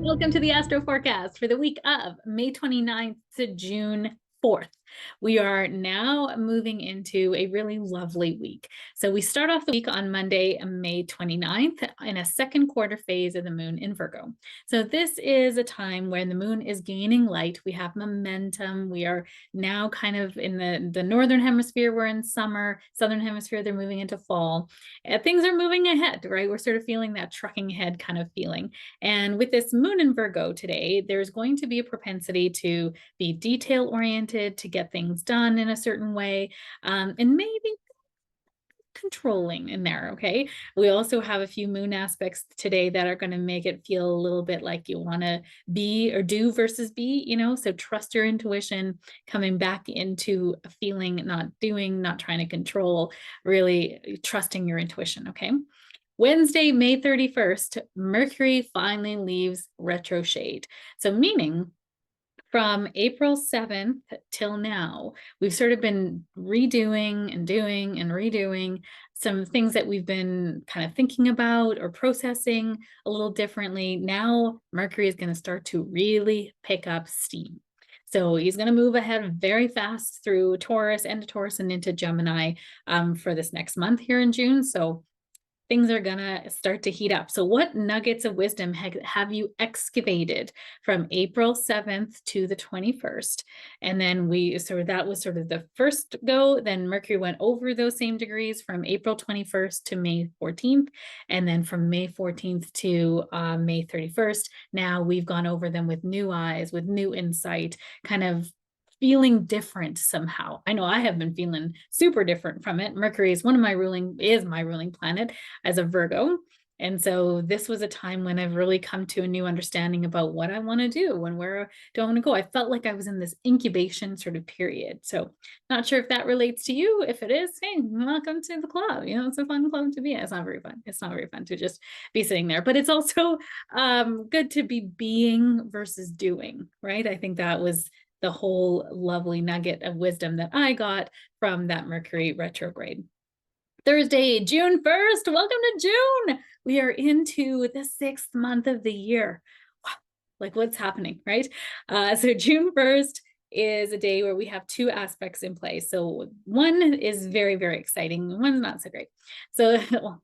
Welcome to the Astro Forecast for the week of May 29th to June 4th. We are now moving into a really lovely week. So we start off the week on Monday, May 29th, in a second quarter phase of the moon in Virgo. So this is a time when the moon is gaining light. We have momentum. We are now kind of in the northern hemisphere, we're in summer. Southern hemisphere, they're moving into fall. Things are moving ahead, right? We're sort of feeling that trucking ahead kind of feeling. And with this moon in Virgo today, there's going to be a propensity to be detail oriented, to get things done in a certain way, and maybe controlling in there. Okay. We also have a few moon aspects today that are going to make it feel a little bit like you want to be or do versus be, so trust your intuition, coming back into a feeling, not doing, not trying to control, really trusting your intuition. Okay. Wednesday, May 31st, Mercury finally leaves retrograde. So meaning from April 7th till now, we've sort of been redoing and doing and redoing some things that we've been kind of thinking about or processing a little differently. Now, Mercury is going to start to really pick up steam. So he's going to move ahead very fast through Taurus, into Taurus, and into Gemini for this next month here in June. So things are gonna start to heat up. So what nuggets of wisdom have you excavated from April 7th to the 21st? And then that was sort of the first go. Then Mercury went over those same degrees from April 21st to May 14th. And then from May 14th to May 31st, now we've gone over them with new eyes, with new insight, kind of feeling different somehow. I know I have been feeling super different from it. Mercury is my ruling planet as a Virgo. And so this was a time when I've really come to a new understanding about what I want to do and where do I want to go. I felt like I was in this incubation sort of period. So not sure if that relates to you. If it is, hey, welcome to the club. It's a fun club to be in. It's not very fun. It's not very fun to just be sitting there, but it's also good to be being versus doing, right? I think that was the whole lovely nugget of wisdom that I got from that Mercury retrograde. Thursday, June 1st. Welcome to June. We are into the 6th month of the year. Wow. Like what's happening, right? So June 1st is a day where we have two aspects in play. So one is very, very exciting. One's not so great. So, well,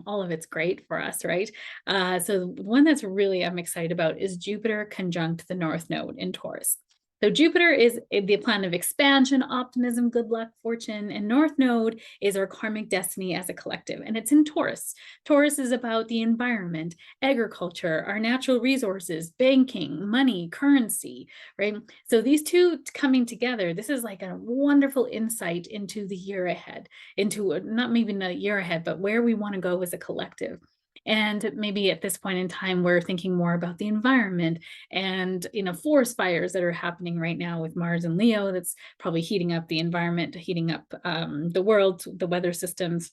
all of it's great for us, right? So one that's really I'm excited about is Jupiter conjunct the North Node in Taurus. So Jupiter is the planet of expansion, optimism, good luck, fortune, and North Node is our karmic destiny as a collective, and it's in Taurus. Taurus is about the environment, agriculture, our natural resources, banking, money, currency, right? So these two coming together, this is like a wonderful insight into the year ahead, into not maybe not a year ahead, but where we want to go as a collective. And maybe at this point in time, we're thinking more about the environment and, forest fires that are happening right now with Mars and Leo. That's probably heating up the environment, heating up the world, the weather systems.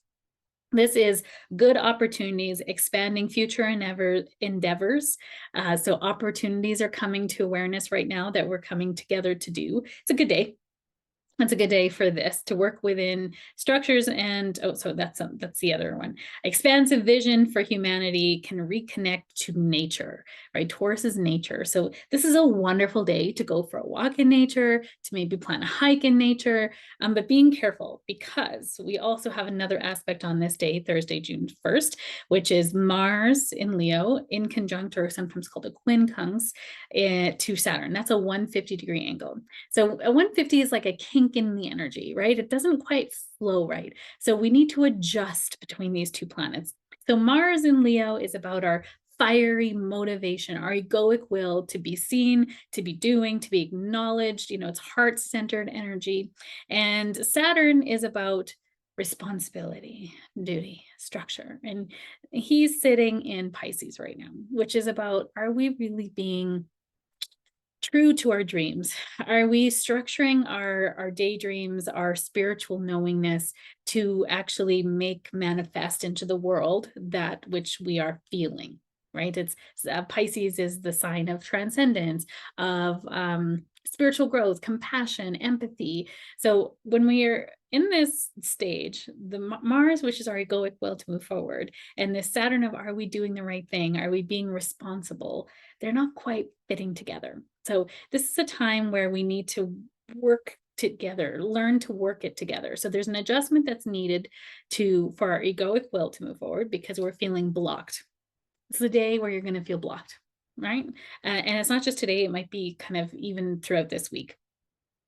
This is good opportunities, expanding future endeavors. So opportunities are coming to awareness right now that we're coming together to do. It's a good day. It's a good day for this to work within structures so that's the other one. Expansive vision for humanity can reconnect to nature, right? Taurus is nature. So this is a wonderful day to go for a walk in nature, to maybe plan a hike in nature, but being careful because we also have another aspect on this day, Thursday, June 1st, which is Mars in Leo in conjunct, or sometimes called a quincunx, to Saturn. That's a 150-degree angle. So a 150 is like a kink in the energy, right? It doesn't quite flow right. So we need to adjust between these two planets. So Mars in Leo is about our fiery motivation, our egoic will to be seen, to be doing, to be acknowledged. It's heart-centered energy. And Saturn is about responsibility, duty, structure. And he's sitting in Pisces right now, which is about, are we really being true to our dreams? Are we structuring our daydreams, our spiritual knowingness to actually make manifest into the world that which we are feeling? right? It's Pisces is the sign of transcendence, of spiritual growth, compassion, empathy. So when we are in this stage, the Mars, which is our egoic will to move forward, and the Saturn of are we doing the right thing? Are we being responsible? They're not quite fitting together. So this is a time where we need to work together, learn to work it together. So there's an adjustment that's needed for our egoic will to move forward because we're feeling blocked. It's the day where you're going to feel blocked, right? And it's not just today, it might be kind of even throughout this week,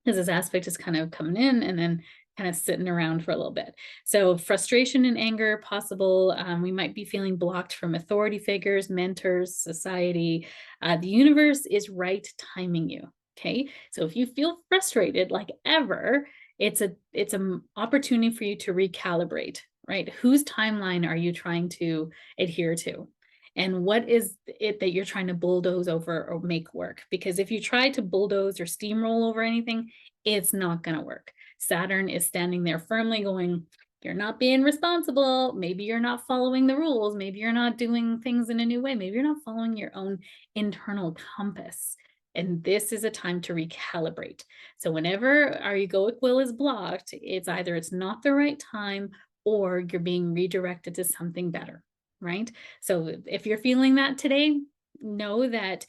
because this aspect is kind of coming in and then kind of sitting around for a little bit. So frustration and anger possible. We might be feeling blocked from authority figures, mentors, society. The universe is right timing you. Okay. So if you feel frustrated like ever, it's an opportunity for you to recalibrate, right? Whose timeline are you trying to adhere to? And what is it that you're trying to bulldoze over or make work? Because if you try to bulldoze or steamroll over anything, it's not going to work. Saturn is standing there firmly going, you're not being responsible. Maybe you're not following the rules. Maybe you're not doing things in a new way. Maybe you're not following your own internal compass. And this is a time to recalibrate. So whenever our egoic will is blocked, it's either it's not the right time or you're being redirected to something better, right? So if you're feeling that today, know that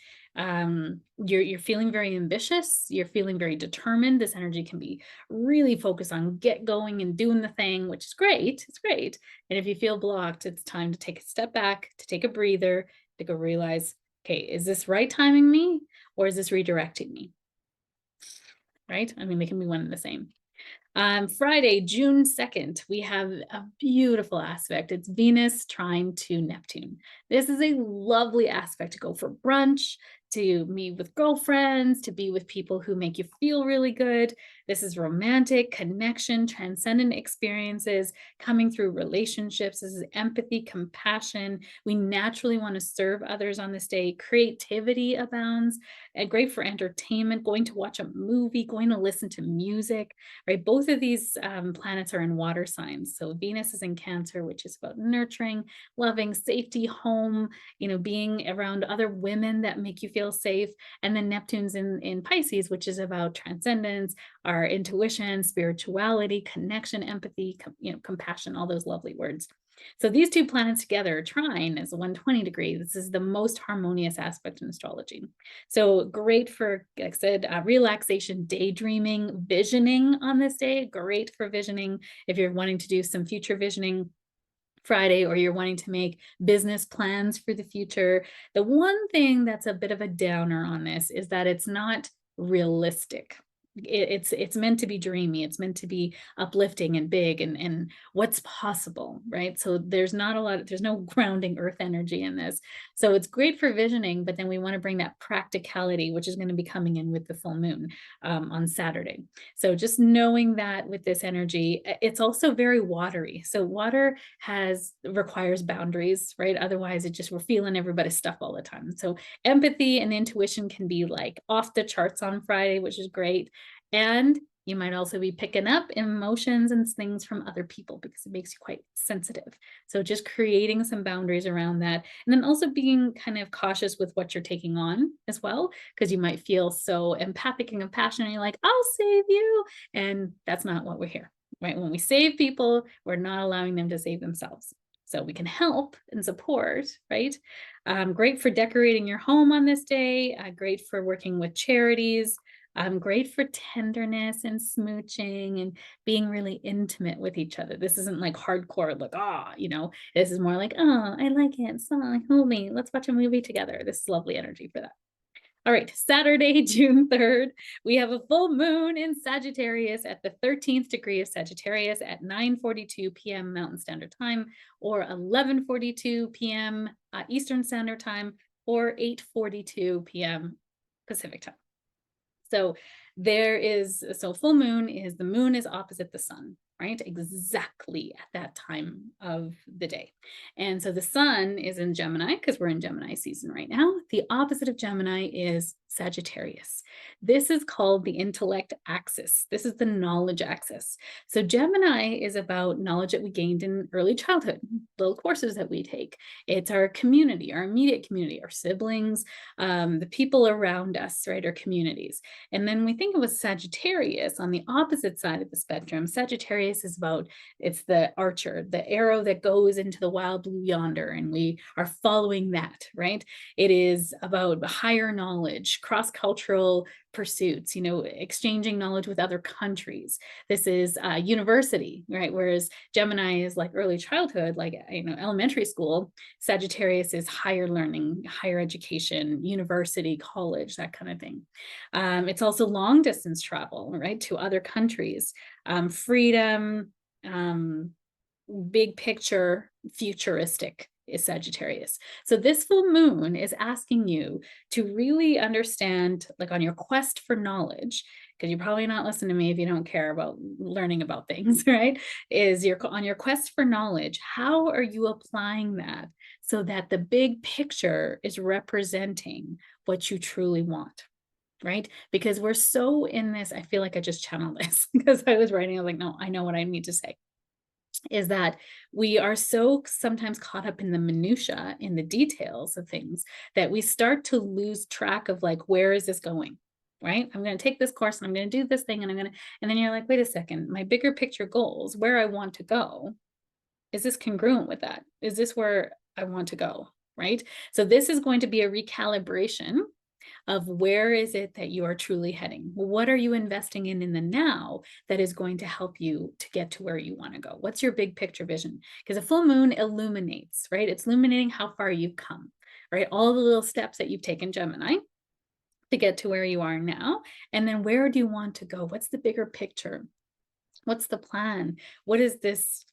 you're feeling very ambitious, you're feeling very determined. This energy can be really focused on get going and doing the thing, which is great. It's great. And if you feel blocked, it's time to take a step back, to take a breather, to go realize, okay, is this right timing me or is this redirecting me? Right? I mean, they can be one and the same. Friday, June 2nd, we have a beautiful aspect. It's Venus trine to Neptune. This is a lovely aspect to go for brunch, to meet with girlfriends, to be with people who make you feel really good. This is romantic, connection, transcendent experiences coming through relationships. This is empathy, compassion. We naturally want to serve others on this day. Creativity abounds, and great for entertainment, going to watch a movie, going to listen to music, right? Both of these planets are in water signs. So Venus is in Cancer, which is about nurturing, loving, safety, home, being around other women that make you feel safe. And then Neptune's in Pisces, which is about transcendence, our intuition, spirituality, connection, empathy, compassion, all those lovely words. So these two planets together, trine is 120 degrees. This is the most harmonious aspect in astrology. So great for, like I said, relaxation, daydreaming, visioning on this day. Great for visioning if you're wanting to do some future visioning. Friday, or you're wanting to make business plans for the future. The one thing that's a bit of a downer on this is that it's not realistic. It's meant to be dreamy. It's meant to be uplifting and big and what's possible, right? So there's no grounding earth energy in this. So it's great for visioning, but then we want to bring that practicality, which is going to be coming in with the full moon on Saturday. So just knowing that with this energy, it's also very watery. So water requires boundaries, right? Otherwise, we're feeling everybody's stuff all the time. So empathy and intuition can be like off the charts on Friday, which is great. And you might also be picking up emotions and things from other people because it makes you quite sensitive. So just creating some boundaries around that. And then also being kind of cautious with what you're taking on as well, because you might feel so empathic and compassionate. You're like, I'll save you. And that's not what we're here, right? When we save people, we're not allowing them to save themselves. So we can help and support, right? Great for decorating your home on this day. Great for working with charities. Great for tenderness and smooching and being really intimate with each other. This isn't like hardcore, like, this is more like, oh, I like it. So hold me. Let's watch a movie together. This is lovely energy for that. All right, Saturday, June 3rd, we have a full moon in Sagittarius at the 13th degree of Sagittarius at 9:42 p.m. Mountain Standard Time, or 11:42 p.m. Eastern Standard Time, or 8:42 p.m. Pacific Time. So full moon the moon is opposite the sun. right? Exactly at that time of the day. And so the sun is in Gemini because we're in Gemini season right now. The opposite of Gemini is Sagittarius. This is called the intellect axis. This is the knowledge axis. So Gemini is about knowledge that we gained in early childhood, little courses that we take. It's our community, our immediate community, our siblings, the people around us, right? Our communities. And then we think of a Sagittarius on the opposite side of the spectrum. Sagittarius is about, it's the archer, the arrow that goes into the wild blue yonder, and we are following that, right? It is about higher knowledge, cross-cultural pursuits, exchanging knowledge with other countries. This is university, right? Whereas Gemini is like early childhood, like, elementary school. Sagittarius is higher learning, higher education, university, college, that kind of thing. It's also long distance travel, right, to other countries, freedom, big picture, futuristic is Sagittarius. So this full moon is asking you to really understand, like on your quest for knowledge, because you're probably not listening to me if you don't care about learning about things, right? Is you're on your quest for knowledge. How are you applying that so that the big picture is representing what you truly want? Right? Because we're so in this, I feel like I just channeled this because I was writing, I was like, no, I know what I need to say. Is that we are so sometimes caught up in the minutia, in the details of things, that we start to lose track of like, where is this going? Right? I'm going to take this course and I'm going to do this thing and then you're like, wait a second, my bigger picture goals, where I want to go, is this congruent with that? Is this where I want to go? Right? So this is going to be a recalibration of where is it that you are truly heading? What are you investing in the now that is going to help you to get to where you want to go? What's your big picture vision? Because a full moon illuminates, right? It's illuminating how far you've come, right? All the little steps that you've taken, Gemini, to get to where you are now. And then where do you want to go? What's the bigger picture? What's the plan? What is this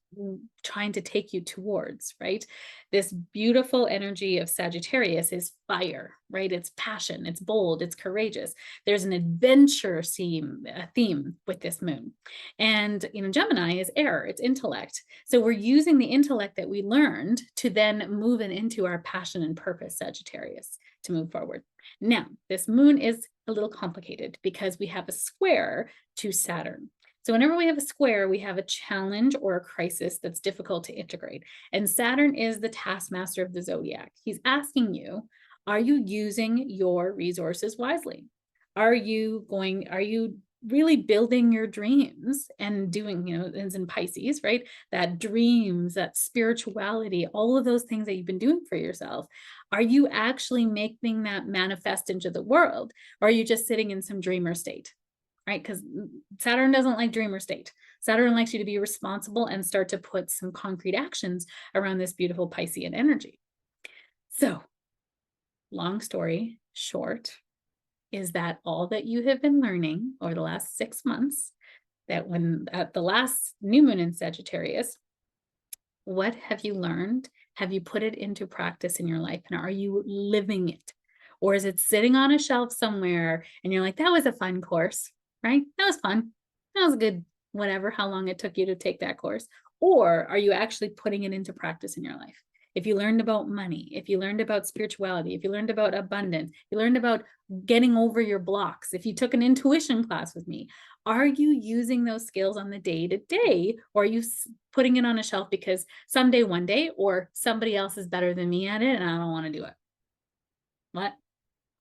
trying to take you towards, right? This beautiful energy of Sagittarius is fire, right? It's passion, it's bold, it's courageous. There's an adventure theme with this moon. And, Gemini is air, it's intellect. So we're using the intellect that we learned to then move it into our passion and purpose, Sagittarius, to move forward. Now, this moon is a little complicated because we have a square to Saturn. So whenever we have a square, we have a challenge or a crisis that's difficult to integrate. And Saturn is the taskmaster of the zodiac. He's asking you, are you using your resources wisely? Are you really building your dreams and doing, it's in Pisces, right? That dreams, that spirituality, all of those things that you've been doing for yourself. Are you actually making that manifest into the world? Or are you just sitting in some dreamer state? Right? Because Saturn doesn't like dreamer state. Saturn likes you to be responsible and start to put some concrete actions around this beautiful Piscean energy. So, long story short, is that all that you have been learning over the last 6 months, that when at the last new moon in Sagittarius, what have you learned? Have you put it into practice in your life? And are you living it? Or is it sitting on a shelf somewhere and you're like, that was a fun course, right? That was fun. That was a good, whatever, how long it took you to take that course. Or are you actually putting it into practice in your life? If you learned about money, if you learned about spirituality, if you learned about abundance, you learned about getting over your blocks, if you took an intuition class with me, are you using those skills on the day to day, or are you putting it on a shelf because someday, one day, or somebody else is better than me at it and I don't want to do it?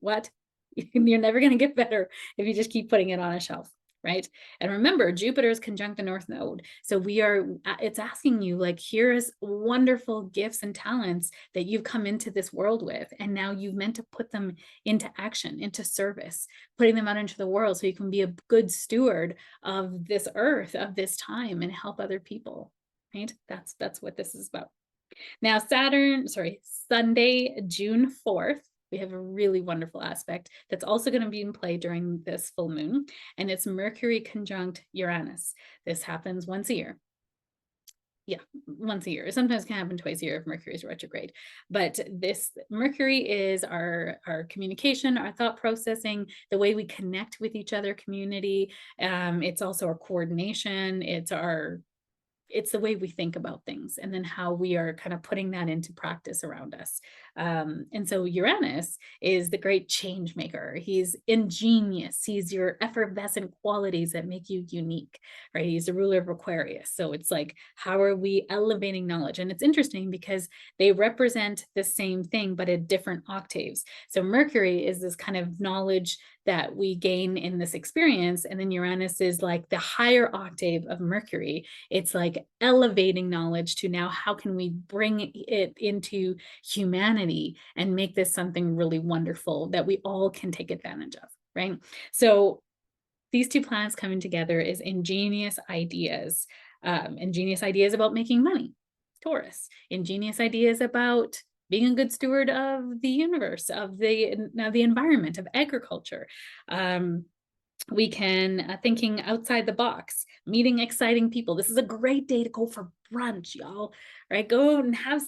What? You're never going to get better if you just keep putting it on a shelf, right? And remember, Jupiter is conjunct the North Node. So it's asking you, like, here's wonderful gifts and talents that you've come into this world with. And now you've meant to put them into action, into service, putting them out into the world so you can be a good steward of this earth, of this time, and help other people, right? That's what this is about. Now, Sunday, June 4th, we have a really wonderful aspect that's also going to be in play during this full moon, and it's Mercury conjunct Uranus. This happens once a year. Yeah, once a year. It sometimes can happen twice a year if Mercury is retrograde. But this Mercury is our communication, our thought processing, the way we connect with each other, community. It's also our coordination. It's our it's the way we think about things and then how we are kind of putting that into practice around us. And so Uranus is the great change maker. He's ingenious. He's your effervescent qualities that make you unique, right? He's the ruler of Aquarius. So it's like, how are we elevating knowledge? And it's interesting because they represent the same thing, but at different octaves. So Mercury is this kind of knowledge that we gain in this experience. And then Uranus is like the higher octave of Mercury. It's like elevating knowledge to now, how can we bring it into humanity and make this something really wonderful that we all can take advantage of, right? So these two planets coming together is ingenious ideas. Ingenious ideas about making money, Taurus. Ingenious ideas about being a good steward of the universe, of the environment, of agriculture. We can thinking outside the box, meeting exciting people. This is a great day to go for brunch, y'all, right? Go and have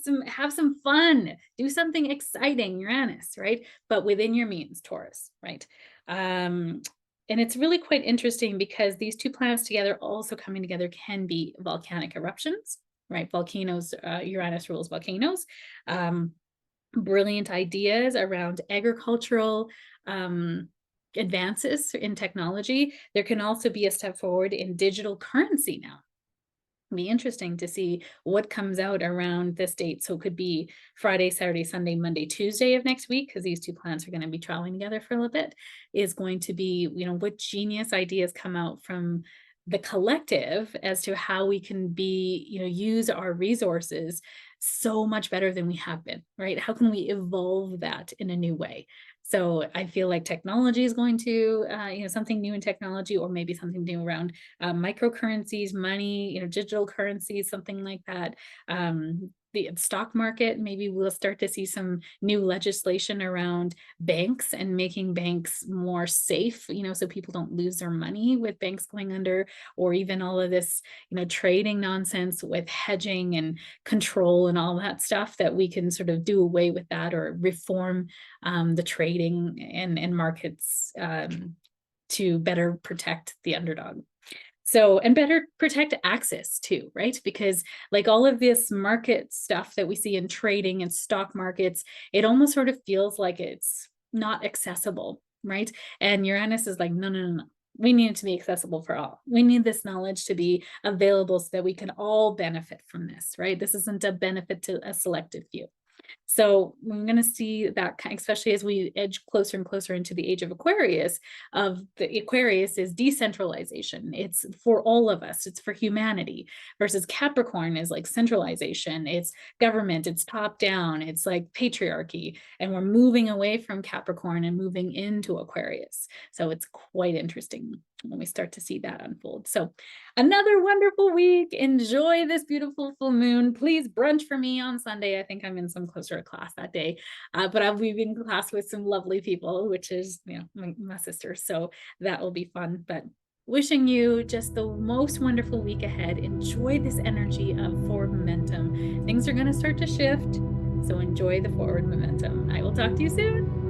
some fun, do something exciting, Uranus, right? But within your means, Taurus, right? And it's really quite interesting because these two planets together, also coming together, can be volcanic eruptions, right? Volcanoes, Uranus rules volcanoes. Brilliant ideas around agricultural advances in technology. There can also be a step forward in digital currency now. Be interesting to see what comes out around this date. So it could be Friday, Saturday, Sunday, Monday, Tuesday of next week, because these two planets are going to be traveling together for a little bit, is going to be, what genius ideas come out from the collective as to how we can be, use our resources so much better than we have been, right? How can we evolve that in a new way? So I feel like technology is going to, something new in technology, or maybe something new around microcurrencies, money, digital currencies, something like that. The stock market, maybe we'll start to see some new legislation around banks and making banks more safe, so people don't lose their money with banks going under, or even all of this, trading nonsense with hedging and control and all that stuff, that we can sort of do away with that, or reform the trading and markets to better protect the underdog. So, and better protect access too, right? Because like all of this market stuff that we see in trading and stock markets, it almost sort of feels like it's not accessible, right? And Uranus is like, no, no, no, no. We need it to be accessible for all. We need this knowledge to be available so that we can all benefit from this, right? This isn't a benefit to a selective few. So we're going to see that, especially as we edge closer and closer into the age of Aquarius. Of the Aquarius is decentralization. It's for all of us. It's for humanity. Versus Capricorn is like centralization. It's government. It's top down. It's like patriarchy. And we're moving away from Capricorn and moving into Aquarius. So it's quite interesting when we start to see that unfold. So another wonderful week. Enjoy this beautiful full moon. Please brunch for me on Sunday. I think I'm in some closer class that day, but I'll be in class with some lovely people, which is, my sister. So that will be fun. But wishing you just the most wonderful week ahead. Enjoy this energy of forward momentum. Things are going to start to shift. So enjoy the forward momentum. I will talk to you soon.